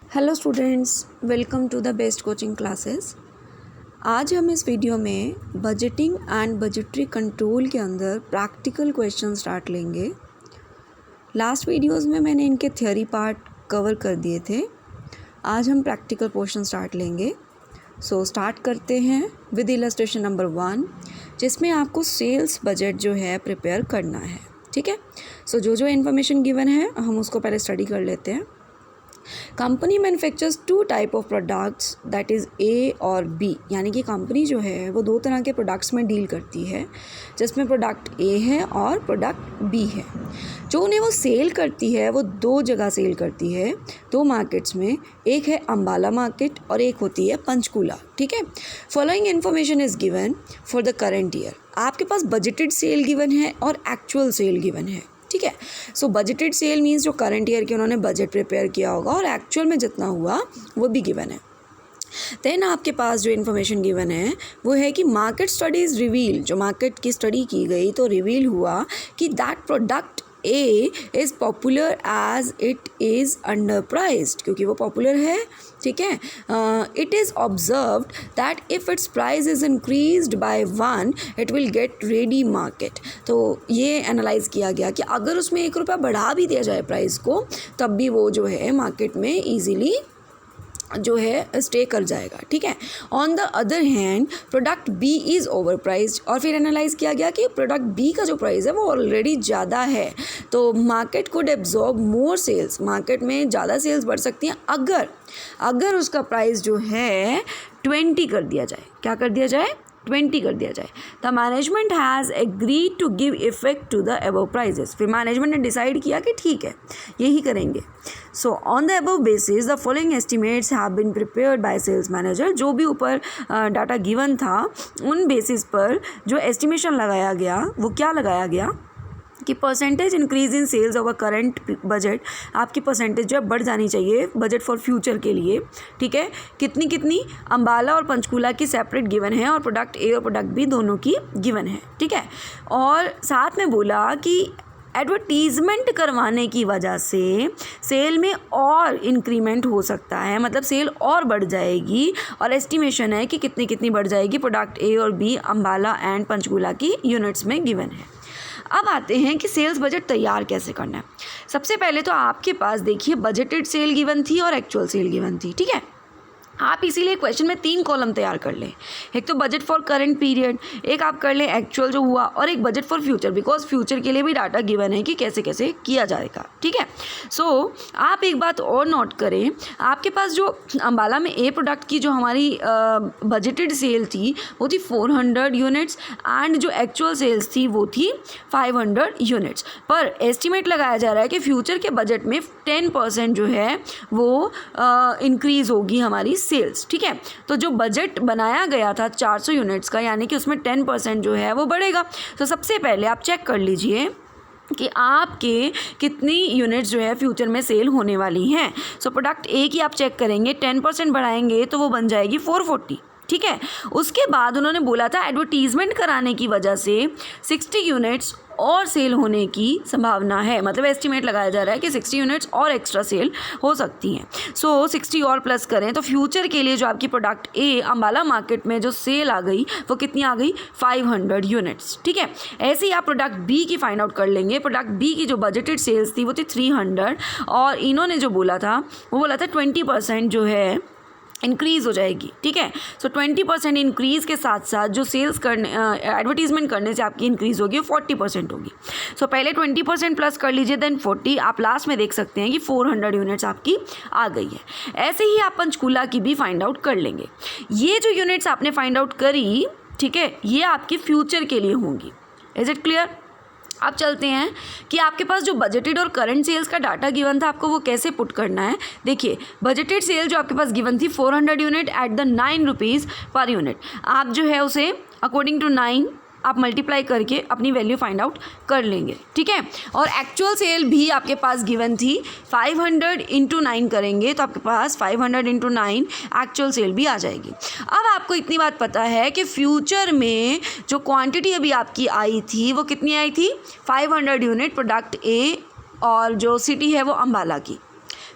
Hello students, welcome to the best coaching classes. आज हम इस वीडियो में बजटिंग एंड बजटरी कंट्रोल के अंदर प्रैक्टिकल क्वेश्चन स्टार्ट लेंगे। लास्ट वीडियोस में मैंने इनके थ्योरी पार्ट कवर कर दिए थे। आज हम प्रैक्टिकल पोर्शन स्टार्ट लेंगे। सो स्टार्ट करते हैं विद इलस्ट्रेशन नंबर 1, जिसमें आपको सेल्स बजट जो है प्रिपेयर करना है। ठीक है, सो जो इन्फॉर्मेशन गिवन है हम उसको पहले स्टडी कर लेते हैं। Company manufactures two type of products, that is A और बी। यानी कि कंपनी जो है वो दो तरह के प्रोडक्ट्स में डील करती है, जिसमें प्रोडक्ट ए है और प्रोडक्ट बी है। जो उन्हें वो सेल करती है वो दो जगह सेल करती है, दो मार्केट्स में। एक है अम्बाला मार्केट और एक होती है पंचकूला। ठीक है, following information is given for the current year. आपके पास बजटेड सेल गिवन है और एक्चुअल सेल गिवन है। ठीक है, सो बजटेड सेल मीन्स जो करंट ईयर के उन्होंने बजट प्रिपेयर किया होगा और एक्चुअल में जितना हुआ वो भी गिवन है। देन आपके पास जो इन्फॉर्मेशन गिवन है वो है कि मार्केट स्टडीज़ रिवील, जो मार्केट की स्टडी की गई तो रिवील हुआ कि that product A is popular as it is under priced, क्योंकि वो पॉपुलर है। ठीक है, it is observed that if its price is increased by 1 it will get ready market. तो ये एनालाइज किया गया कि अगर उसमें 1 रुपया बढ़ा भी दिया जाए प्राइस को, तब भी वो जो है मार्केट में ईजीली जो है स्टे कर जाएगा। ठीक है, on the other hand product B is over priced, और फिर एनालाइज किया गया कि प्रोडक्ट बी का जो प्राइस है वो ऑलरेडी ज़्यादा है, तो market could absorb more sales. Market में ज़्यादा सेल्स बढ़ सकती हैं अगर उसका प्राइस जो है 20 कर दिया जाए। क्या कर दिया जाए? 20 कर दिया जाए। The management has agreed to give effect to the above prices. फिर मैनेजमेंट ने डिसाइड किया कि ठीक है, यही करेंगे। So on the above basis the following estimates have been prepared by sales manager. जो भी ऊपर डाटा गिवन था उन बेसिस पर जो एस्टिमेशन लगाया गया वो क्या लगाया गया कि percentage increase in sales over current budget. आपकी परसेंटेज जो है बढ़ जानी चाहिए बजट फॉर फ्यूचर के लिए। ठीक है, कितनी अम्बाला और पंचकूला की सेपरेट गिवन है और प्रोडक्ट ए और प्रोडक्ट बी दोनों की गिवन है। ठीक है, और साथ में बोला कि एडवर्टीज़मेंट करवाने की वजह से सेल में और इंक्रीमेंट हो सकता है, मतलब सेल और बढ़ जाएगी। और एस्टिमेशन है कि कितनी बढ़ जाएगी प्रोडक्ट ए और बी अम्बाला एंड पंचकूला की यूनिट्स में गिवन है। अब आते हैं कि सेल्स बजट तैयार कैसे करना है। सबसे पहले तो आपके पास देखिए बजटेड सेल गिवन थी और एक्चुअल सेल गिवन थी। ठीक है, आप इसीलिए क्वेश्चन में 3 कॉलम तैयार कर लें। एक तो बजट फॉर करंट पीरियड, एक आप कर लें एक्चुअल जो हुआ, और एक budget for future, because future के लिए भी डाटा गिवन है कि कैसे कैसे किया जाएगा। ठीक है, सो आप एक बात और नोट करें, आपके पास जो अम्बाला में ए प्रोडक्ट की जो हमारी बजटेड सेल थी वो थी 400 यूनिट्स एंड जो एक्चुअल सेल्स थी वो थी 500 यूनिट्स। पर एस्टिमेट लगाया जा रहा है कि फ्यूचर के बजट में 10% जो है वो इंक्रीज़ होगी हमारी सेल्स। ठीक है, तो जो बजट बनाया गया था 400 यूनिट्स का, यानी कि उसमें 10% जो है वो बढ़ेगा। तो सबसे पहले आप चेक कर लीजिए कि आपके कितनी यूनिट्स जो है फ्यूचर में सेल होने वाली हैं। सो प्रोडक्ट ए की आप चेक करेंगे, 10% बढ़ाएंगे तो वो बन जाएगी 440। ठीक है, उसके बाद उन्होंने बोला था एडवर्टीज़मेंट कराने की वजह से 60 यूनिट्स और सेल होने की संभावना है, मतलब एस्टिमेट लगाया जा रहा है कि 60 यूनिट्स और एक्स्ट्रा सेल हो सकती हैं। सो 60 और प्लस करें तो फ्यूचर के लिए जो आपकी प्रोडक्ट ए अम्बाला मार्केट में जो सेल आ गई वो कितनी आ गई? 500 यूनिट्स। ठीक है, ऐसे ही आप प्रोडक्ट बी की फाइंड आउट कर लेंगे। प्रोडक्ट बी की जो बजटेड सेल्स थी वो थी 300, और इन्होंने जो बोला था वो बोला था 20% जो है इंक्रीज़ हो जाएगी। ठीक है, सो 20% इंक्रीज़ के साथ साथ जो सेल्स करने एडवर्टीज़मेंट करने से आपकी इंक्रीज़ होगी 40% होगी। सो पहले 20% प्लस कर लीजिए, देन 40, आप लास्ट में देख सकते हैं कि 400 यूनिट्स आपकी आ गई है। ऐसे ही आप पंचकूला की भी फाइंड आउट कर लेंगे। ये जो यूनिट्स आपने फाइंड आउट करी, ठीक है, ये आपकी फ्यूचर के लिए होंगी। Is it clear? अब चलते हैं कि आपके पास जो बजटेड और करंट सेल्स का डाटा गिवन था आपको वो कैसे पुट करना है। देखिए बजटेड सेल जो आपके पास गिवन थी 400 unit at the 9 rupees per unit, आप जो है उसे अकॉर्डिंग टू 9 आप मल्टीप्लाई करके अपनी वैल्यू फाइंड आउट कर लेंगे। ठीक है, और एक्चुअल सेल भी आपके पास गिवन थी 500 इंटू 9 करेंगे तो आपके पास 500 इंटू 9 एक्चुअल सेल भी आ जाएगी। अब आपको इतनी बात पता है कि फ्यूचर में जो क्वांटिटी अभी आपकी आई थी वो कितनी आई थी? 500 यूनिट प्रोडक्ट ए, और जो सिटी है वो अम्बाला की।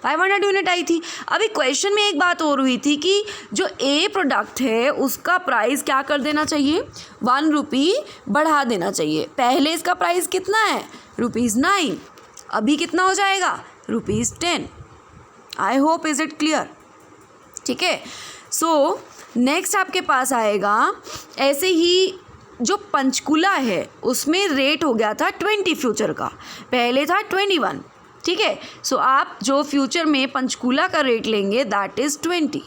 500 यूनिट आई थी। अभी क्वेश्चन में एक बात और हुई थी कि जो ए प्रोडक्ट है उसका प्राइस क्या कर देना चाहिए, 1 रुपी बढ़ा देना चाहिए। पहले इसका प्राइस कितना है, ₹9, अभी कितना हो जाएगा, ₹10। I hope is it clear. ठीक है, सो नेक्स्ट आपके पास आएगा ऐसे ही जो पंचकूला है उसमें रेट हो गया था 20 फ्यूचर का, पहले था 21। ठीक है, सो आप जो फ्यूचर में पंचकूला का रेट लेंगे दैट इज़ 20।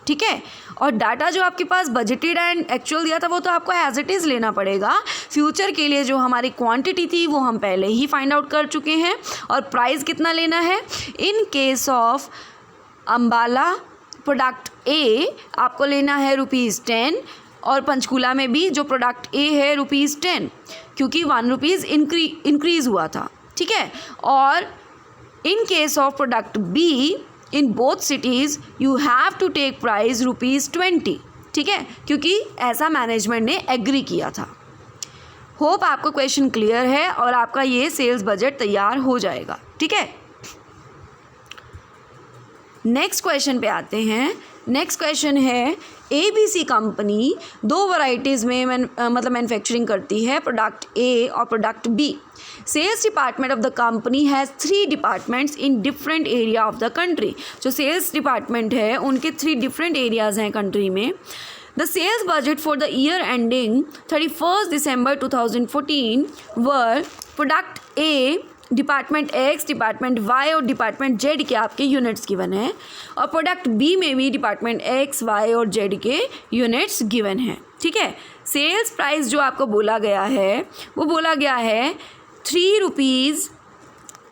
ठीक है, और डाटा जो आपके पास बजटेड एंड एक्चुअल दिया था वो तो आपको एज इट इज़ लेना पड़ेगा। फ्यूचर के लिए जो हमारी क्वांटिटी थी वो हम पहले ही फाइंड आउट कर चुके हैं, और प्राइस कितना लेना है। इन केस ऑफ अम्बाला प्रोडक्ट ए आपको लेना है ₹10, और पंचकूला में भी जो प्रोडक्ट ए है ₹10, क्योंकि 1 रुपीज़ इंक्रीज़ हुआ था। ठीक है, और in case of product B in both cities you have to take price ₹20। ठीक है, क्योंकि ऐसा मैनेजमेंट ने एग्री किया था। होप आपको क्वेश्चन क्लियर है और आपका ये सेल्स बजट तैयार हो जाएगा। ठीक है, नेक्स्ट क्वेश्चन पे आते हैं। नेक्स्ट क्वेश्चन है, ABC कंपनी 2 वैरायटीज़ में मतलब मैन्युफैक्चरिंग करती है, प्रोडक्ट ए और product B. Sales department of the company has 3 departments in different area of the country. जो सेल्स डिपार्टमेंट है उनके 3 डिफरेंट एरियाज़ हैं कंट्री में। The sales budget for the year ending 31st December 2014 were product A department X, department Y और department Z के आपके units given हैं, और प्रोडक्ट बी में भी डिपार्टमेंट एक्स, वाई और जेड के यूनिट्स गिवन हैं। ठीक है, सेल्स प्राइस जो आपको बोला गया है वो बोला गया है ₹3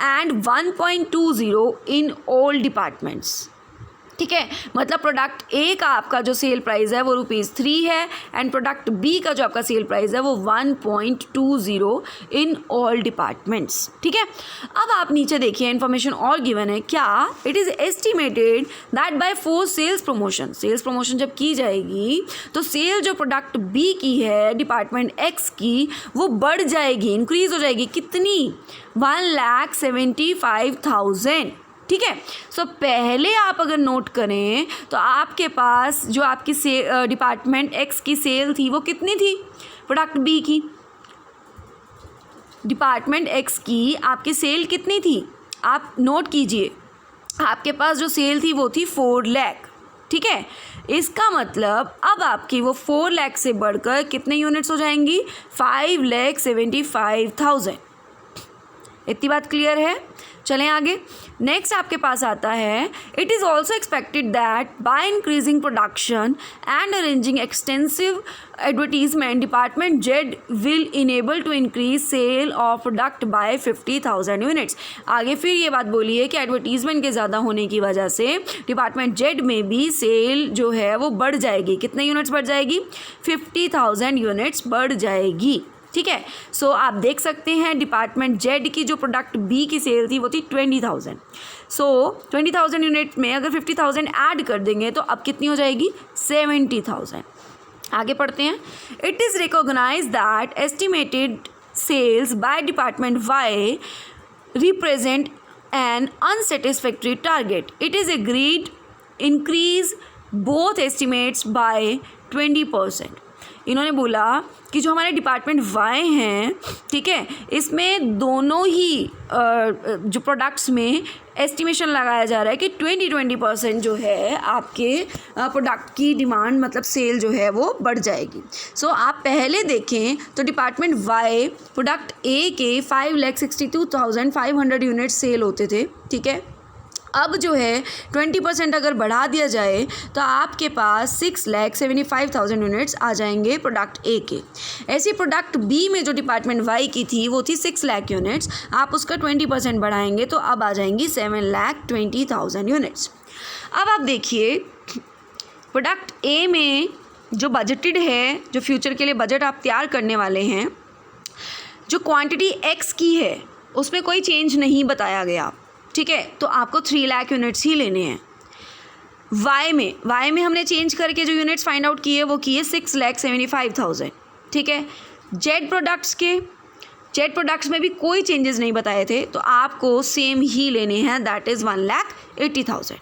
एंड 1.20 इन ऑल डिपार्टमेंट्स। ठीक है, मतलब प्रोडक्ट ए का आपका जो सेल प्राइस है वो ₹3 है, एंड प्रोडक्ट बी का जो आपका सेल प्राइस है वो 1.20 इन ऑल डिपार्टमेंट्स। ठीक है, अब आप नीचे देखिए इन्फॉर्मेशन और गिवन है क्या। It is estimated that by 4 sales promotion जब की जाएगी तो सेल जो प्रोडक्ट बी की है डिपार्टमेंट एक्स की वो बढ़ जाएगी, इंक्रीज हो जाएगी। कितनी, 1,75,000। ठीक है, सो पहले आप अगर नोट करें तो आपके पास जो आपकी डिपार्टमेंट एक्स की सेल थी वो कितनी थी, प्रोडक्ट बी की। डिपार्टमेंट एक्स की आपकी सेल कितनी थी, आप नोट कीजिए, आपके पास जो सेल थी वो थी 4 लाख। ठीक है, इसका मतलब अब आपकी वो 4 लाख से बढ़कर कितने यूनिट्स हो जाएंगी, 5,75,000। इतनी बात क्लियर है। चलें आगे। नेक्स्ट आपके पास आता है, it is also expected that by increasing production and arranging extensive advertisement department Z will enable to increase sale of product by 50,000 units. आगे फिर ये बात बोली है कि एडवर्टीजमेंट के ज़्यादा होने की वजह से डिपार्टमेंट जेड में भी सेल जो है वो बढ़ जाएगी। कितने यूनिट्स बढ़ जाएगी, 50,000 यूनिट्स बढ़ जाएगी। ठीक है, सो आप देख सकते हैं डिपार्टमेंट जेड की जो प्रोडक्ट बी की सेल थी वो थी 20,000। सो 20,000 यूनिट में अगर 50,000 ऐड कर देंगे तो अब कितनी हो जाएगी, 70,000। आगे पढ़ते हैं। It is recognise that estimated sales by department Y represent an unsatisfactory target. It is agreed increase both estimates by 20%। इन्होंने बोला कि जो हमारे डिपार्टमेंट वाई हैं, ठीक है, इसमें दोनों ही जो प्रोडक्ट्स में एस्टिमेशन लगाया जा रहा है कि 20% जो है आपके प्रोडक्ट की डिमांड मतलब सेल जो है वो बढ़ जाएगी। सो आप पहले देखें तो डिपार्टमेंट वाई प्रोडक्ट ए के 5,62,500 यूनिट सेल होते थे। ठीक है, अब जो है 20% अगर बढ़ा दिया जाए तो आपके पास 6,75,000 यूनिट्स आ जाएंगे प्रोडक्ट ए के। ऐसी प्रोडक्ट बी में जो डिपार्टमेंट वाई की थी वो थी 6 लाख यूनिट्स, आप उसका 20% बढ़ाएंगे तो अब आ जाएंगी 7,20,000 यूनिट्स। अब आप देखिए प्रोडक्ट ए में जो बजटेड है, जो फ्यूचर के लिए बजट आप तैयार करने वाले हैं, जो क्वांटिटी एक्स की है उसमें कोई चेंज नहीं बताया गया। ठीक है, तो आपको 3 लाख यूनिट्स ही लेने हैं। वाई में हमने चेंज करके जो यूनिट्स फाइंड आउट किए वो किए 6,75,000। ठीक है, जेड प्रोडक्ट्स के जेड प्रोडक्ट्स में भी कोई चेंजेस नहीं बताए थे, तो आपको सेम ही लेने हैं, दैट इज़ 1,80,000।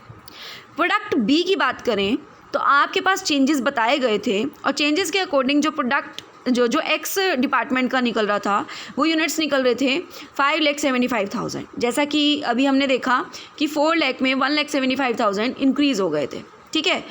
प्रोडक्ट बी की बात करें तो आपके पास चेंजेस बताए गए थे और चेंजेस के अकॉर्डिंग जो प्रोडक्ट जो एक्स डिपार्टमेंट का निकल रहा था वो यूनिट्स निकल रहे थे 5,75,000। जैसा कि अभी हमने देखा कि 4 लाख में 1,75,000 इंक्रीज़ हो गए थे, ठीक है।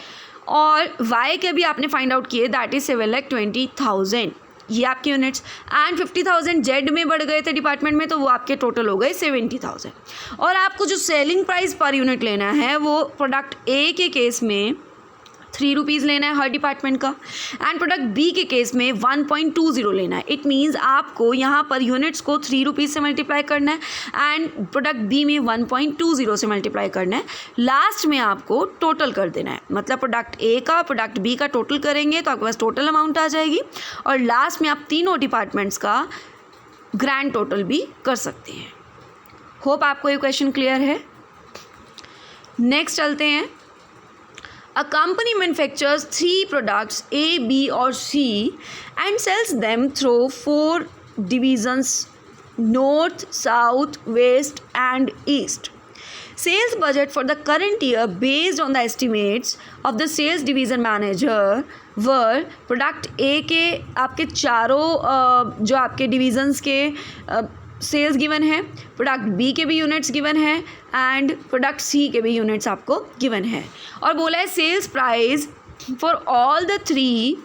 और वाई के भी आपने फाइंड आउट किए, दैट इज़ 7,20,000, ये आपके यूनिट्स। एंड 50,000 जेड में बढ़ गए थे डिपार्टमेंट में, तो वो आपके टोटल हो गए 70,000। और आपको जो सेलिंग प्राइस पर यूनिट लेना है वो प्रोडक्ट ए के केस में 3 रुपीज़ लेना है हर डिपार्टमेंट का, एंड प्रोडक्ट बी के केस में 1.20 लेना है। इट मीन्स आपको यहाँ पर यूनिट्स को 3 रुपीज़ से मल्टीप्लाई करना है एंड प्रोडक्ट बी में 1.20 से मल्टीप्लाई करना है। लास्ट में आपको टोटल कर देना है, मतलब प्रोडक्ट ए का प्रोडक्ट बी का टोटल करेंगे तो आपके पास टोटल अमाउंट आ जाएगी और लास्ट में आप तीनों डिपार्टमेंट्स का ग्रैंड टोटल भी कर सकते हैं। होप आपको ये क्वेश्चन क्लियर है। नेक्स्ट चलते हैं। A company manufactures 3 products A, B or C and sells them through 4 divisions: North, South, West and East. Sales budget for the current year based on the estimates of the sales division manager were product A के आपके चारों जो आपके divisions के sales given है, product B के भी units given है एंड प्रोडक्ट सी के भी यूनिट्स आपको गिवन है। और बोला है sales price for all the 3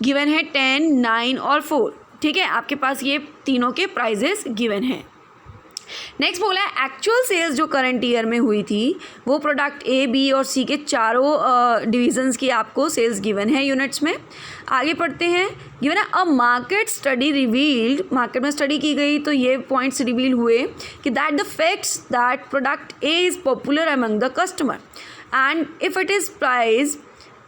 given है 10, 9 और 4, ठीक है। आपके पास ये तीनों के प्राइजेस गिवन है। नेक्स्ट बोला है एक्चुअल सेल्स जो करंट ईयर में हुई थी वो प्रोडक्ट ए, बी और सी के चारों डिविजन्स की आपको सेल्स गिवन है यूनिट्स में। आगे पढ़ते हैं। गिवन है a market study revealed, market में स्टडी की गई तो ये पॉइंट्स रिवील हुए कि that the facts that product A is popular among the customer and if it is price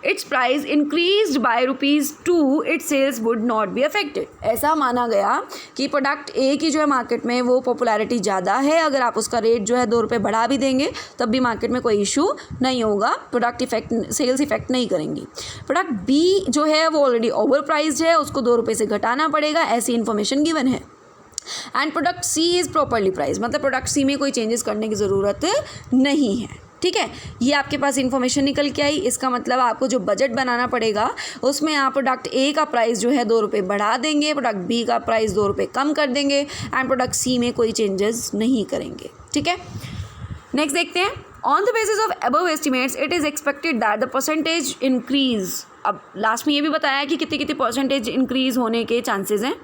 its price increased by ₹2 its sales would not be affected. ऐसा माना गया कि प्रोडक्ट ए की जो है मार्केट में वो पॉपुलैरिटी ज़्यादा है, अगर आप उसका रेट जो है ₹2 बढ़ा भी देंगे तब भी मार्केट में कोई इशू नहीं होगा, प्रोडक्ट इफेक्ट सेल्स इफेक्ट नहीं करेंगी। प्रोडक्ट बी जो है वो ऑलरेडी ओवर प्राइस्ड है, उसको ₹2 से घटाना पड़ेगा, ऐसी इन्फॉर्मेशन गिवन है। And product C is properly price, मतलब प्रोडक्ट सी में कोई चेंजेस करने की ज़रूरत नहीं है, ठीक है। ये आपके पास इन्फॉर्मेशन निकल के आई। इसका मतलब आपको जो बजट बनाना पड़ेगा उसमें आप प्रोडक्ट ए का प्राइस जो है ₹2 बढ़ा देंगे, प्रोडक्ट बी का प्राइस ₹2 कम कर देंगे एंड प्रोडक्ट सी में कोई चेंजेस नहीं करेंगे, ठीक है। नेक्स्ट देखते हैं। On the basis of above estimates it is expected that the percentage increase, अब लास्ट में ये भी बताया कि कितने कितने परसेंटेज इंक्रीज होने के चांसेस हैं,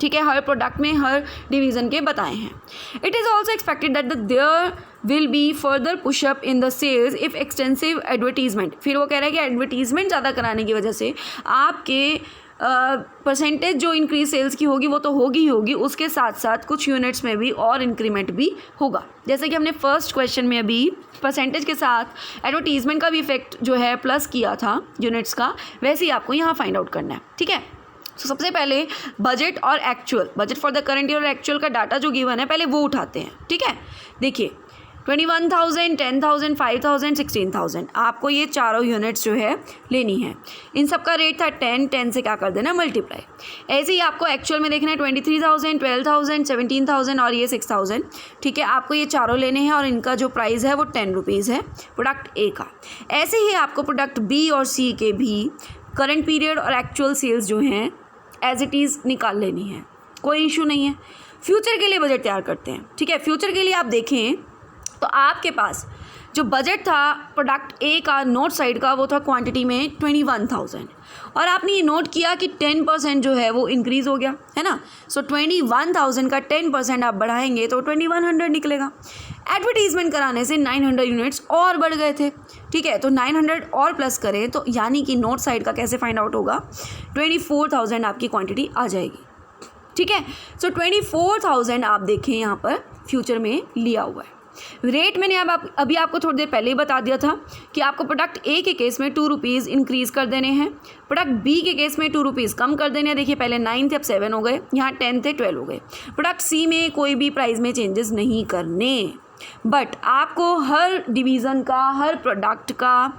ठीक है, हर प्रोडक्ट में हर डिवीज़न के बताए हैं। It is also expected that there will be further push up in the sales if extensive advertisement, फिर वो कह रहा है कि एडवर्टीजमेंट ज़्यादा कराने की वजह से आपके परसेंटेज जो इंक्रीज सेल्स की होगी वो तो होगी ही होगी, उसके साथ साथ कुछ यूनिट्स में भी और इंक्रीमेंट भी होगा। जैसे कि हमने फर्स्ट क्वेश्चन में अभी परसेंटेज के साथ एडवर्टीजमेंट का भी इफेक्ट जो है प्लस किया था यूनिट्स का, वैसे ही आपको यहाँ फाइंड आउट करना है, ठीक है। तो सबसे पहले बजट और actual, budget for the current year और एक्चुअल का डाटा जो गिवन है पहले वो उठाते हैं, ठीक है। देखिए 21,000, 10,000, 5,000, 16,000 आपको ये चारों यूनिट्स जो है लेनी है। इन सब का रेट था 10 से क्या कर देना मल्टीप्लाई। ऐसे ही आपको एक्चुअल में देखना है 23,000, 12,000, 17,000 और ये 6,000, ठीक है। आपको ये चारों लेने हैं और इनका जो प्राइस है वो 10 रुपीज़ है प्रोडक्ट ए का। ऐसे ही आपको प्रोडक्ट बी और सी के भी करंट पीरियड और एक्चुअल सेल्स जो हैं एज इट इज़ निकाल लेनी है, कोई इशू नहीं है। फ्यूचर के लिए बजट तैयार करते हैं, ठीक है। फ्यूचर के लिए आप देखें तो आपके पास जो बजट था प्रोडक्ट ए का नॉर्थ साइड का वो था क्वांटिटी में 21,000 और आपने ये नोट किया कि 10% जो है वो इंक्रीज़ हो गया है ना। सो 21,000 का 10% आप बढ़ाएंगे तो 2100 निकलेगा। एडवर्टीज़मेंट कराने से 900 यूनिट्स और बढ़ गए थे, ठीक है। तो 900 और प्लस करें तो यानी कि नॉर्थ साइड का कैसे फाइंड आउट होगा, 24,000 आपकी क्वांटिटी आ जाएगी, ठीक है। सो 24,000 आप देखें यहाँ पर फ्यूचर में लिया हुआ है। रेट मैंने अभी आपको थोड़ी देर पहले ही बता दिया था कि आपको प्रोडक्ट ए के केस में 2 रुपीज़ इंक्रीज़ कर देने हैं, प्रोडक्ट बी के केस में 2 रुपीज़ कम कर देने हैं। देखिए पहले 9 थे अब 7 हो गए, यहाँ 10 थे 12 हो गए। प्रोडक्ट सी में कोई भी प्राइस में चेंजेस नहीं करने, बट आपको हर डिवीज़न का हर प्रोडक्ट का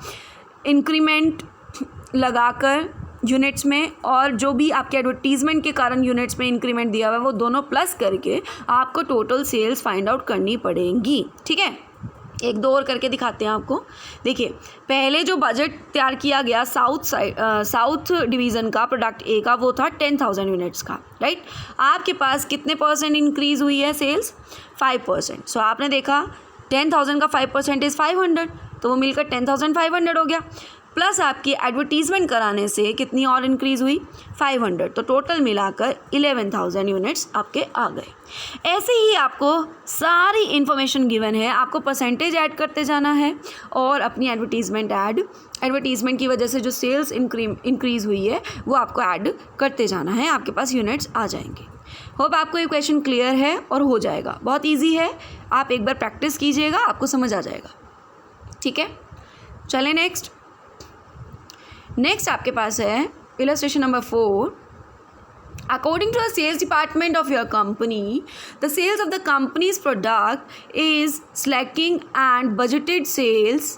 इंक्रीमेंट लगाकर यूनिट्स में और जो भी आपके एडवर्टीजमेंट के कारण यूनिट्स में इंक्रीमेंट दिया हुआ है वो दोनों प्लस करके आपको टोटल सेल्स फाइंड आउट करनी पड़ेंगी। ठीक है, एक दो और करके दिखाते हैं आपको। देखिए, पहले जो बजट तैयार किया गया साउथ डिवीज़न का प्रोडक्ट ए का, वो था 10,000 यूनिट्स का, राइट। आपके पास कितने परसेंट इंक्रीज़ हुई है सेल्स? 5%। सो आपने देखा 10,000 का 5% इज़ 500, तो वो मिलकर 10,500 हो गया। प्लस आपकी एडवर्टीज़मेंट कराने से कितनी और इंक्रीज़ हुई? 500, तो टोटल मिलाकर 11,000 यूनिट्स आपके आ गए। ऐसे ही आपको सारी इन्फॉर्मेशन गिवन है, आपको परसेंटेज ऐड करते जाना है और अपनी एडवर्टीज़मेंट की वजह से जो सेल्स इंक्रीज़ हुई है वो आपको ऐड करते जाना है, आपके पास यूनिट्स आ जाएंगे। होप आपको ये क्वेश्चन क्लियर है और हो जाएगा, बहुत ईजी है। आप एक बार प्रैक्टिस कीजिएगा, आपको समझ आ जाएगा। ठीक है, चलें नेक्स्ट आपके पास है illustration number 4। According to the sales department of your company, the sales of the company's product is slacking and budgeted sales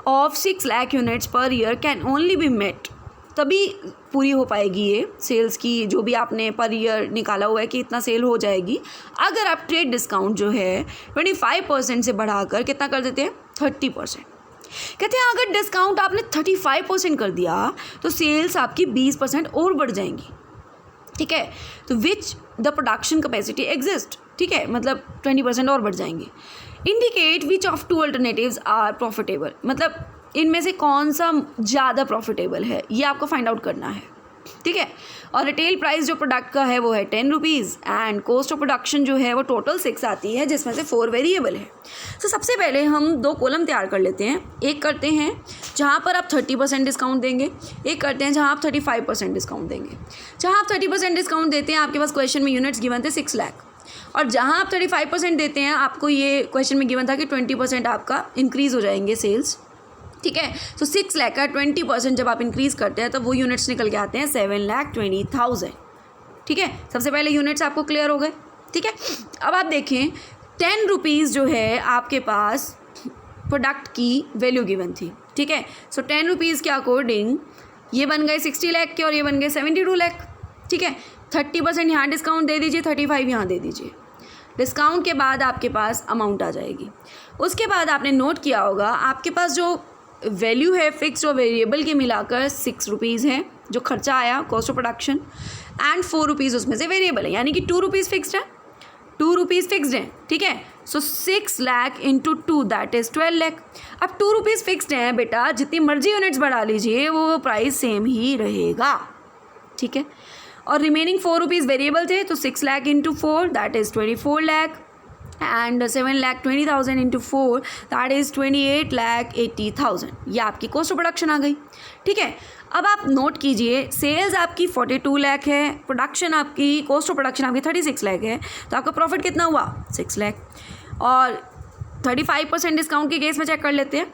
of 6 lakh units per year can only be met. तभी पूरी हो पाएगी ये sales की, जो भी आपने per year निकाला हुआ है कि इतना सेल हो जाएगी, अगर आप ट्रेड डिस्काउंट जो है 25% से बढ़ाकर कितना कर देते हैं? 30%। कहते हैं अगर डिस्काउंट आपने 35% कर दिया तो सेल्स आपकी 20% और बढ़ जाएंगी। ठीक है, तो which the production capacity exist. ठीक है, मतलब 20% और बढ़ जाएंगे। Indicate which of two alternatives are profitable, मतलब इनमें से कौन सा ज़्यादा प्रॉफिटेबल है, ये आपको फाइंड आउट करना है। ठीक है, और रिटेल प्राइस जो प्रोडक्ट का है वो है 10 rupees and cost of production जो है वो टोटल 6 आती है, जिसमें से 4 वेरिएबल है। तो सबसे पहले हम 2 कॉलम तैयार कर लेते हैं। एक करते हैं जहाँ पर आप 30% डिस्काउंट देंगे, एक करते हैं जहाँ आप 35% डिस्काउंट देंगे। जहाँ आप 30% डिस्काउंट देते हैं, आपके पास क्वेश्चन में यूनिट्स गिवन थे 6 लाख, और जहाँ आप 35% देते हैं, आपको ये क्वेश्चन में गिवन था कि 20% आपका इंक्रीज़ हो जाएंगे सेल्स। ठीक है, तो 6 लाख का 20% जब आप इंक्रीज़ करते हैं तो वो यूनिट्स निकल के आते हैं 7,20,000। ठीक है, सबसे पहले यूनिट्स आपको क्लियर हो गए। ठीक है, अब आप देखें 10 रुपीज़ जो है आपके पास प्रोडक्ट की वैल्यू गिवन थी। ठीक है, सो 10 रुपीज़ के अकॉर्डिंग ये बन गए 60 लाख के और ये बन गए 72 लाख। ठीक है, 30% यहाँ डिस्काउंट दे दीजिए, 35 यहाँ दे दीजिए। डिस्काउंट के बाद आपके पास अमाउंट आ जाएगी। उसके बाद आपने नोट किया होगा आपके पास जो वैल्यू है फिक्स्ड और वेरिएबल के मिलाकर 6 रुपीज़ है जो खर्चा आया cost of production, and 4 rupees उसमें से वेरिएबल है, यानी कि 2 रुपीज़ फिक्स्ड है, 2 रुपीज़ फिक्स्ड है। ठीक है, सो 6 lakh into 2 that is 12 lakh. अब 2 रुपीज़ फिक्स्ड है बेटा, जितनी मर्जी यूनिट्स बढ़ा लीजिए वो प्राइस सेम ही रहेगा। ठीक है, और रिमेनिंग 4 रुपीज़ वेरिएबल थे, तो 6 lakh into 4 that is 24 lakh and 7,20,000 into 4 that is 28,80,000। ये आपकी कॉस्ट ऑफ प्रोडक्शन आ गई। ठीक है, अब आप नोट कीजिए सेल्स आपकी 42 लाख है, प्रोडक्शन आपकी कॉस्ट ऑफ प्रोडक्शन आपकी 36 लाख है, तो आपका प्रॉफिट कितना हुआ? 6 लाख। और 35% डिस्काउंट के केस में चेक कर लेते हैं,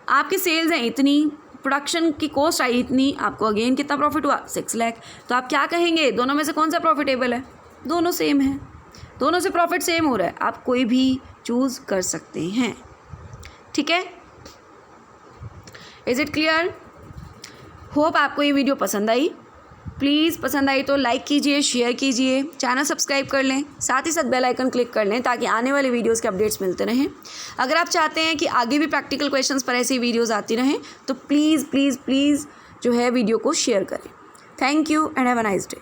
आपकी सेल्स हैं इतनी, प्रोडक्शन की कॉस्ट आई इतनी, आपको अगेन कितना प्रॉफिट हुआ? 6 लाख। तो आप क्या कहेंगे, दोनों में से कौन सा प्रॉफिटेबल है? दोनों सेम है, दोनों से प्रॉफिट सेम हो रहा है, आप कोई भी चूज़ कर सकते हैं। ठीक है, इज़ इट क्लियर? होप आपको ये वीडियो पसंद आई। प्लीज़ पसंद आई तो लाइक कीजिए, शेयर कीजिए, चैनल सब्सक्राइब कर लें, साथ ही साथ बेल आइकन क्लिक कर लें ताकि आने वाले वीडियोस के अपडेट्स मिलते रहें। अगर आप चाहते हैं कि आगे भी प्रैक्टिकल क्वेश्चंस पर ऐसी वीडियोस आती रहें तो प्लीज़ प्लीज़ प्लीज़ जो है वीडियो को शेयर करें। Thank you and have a nice day.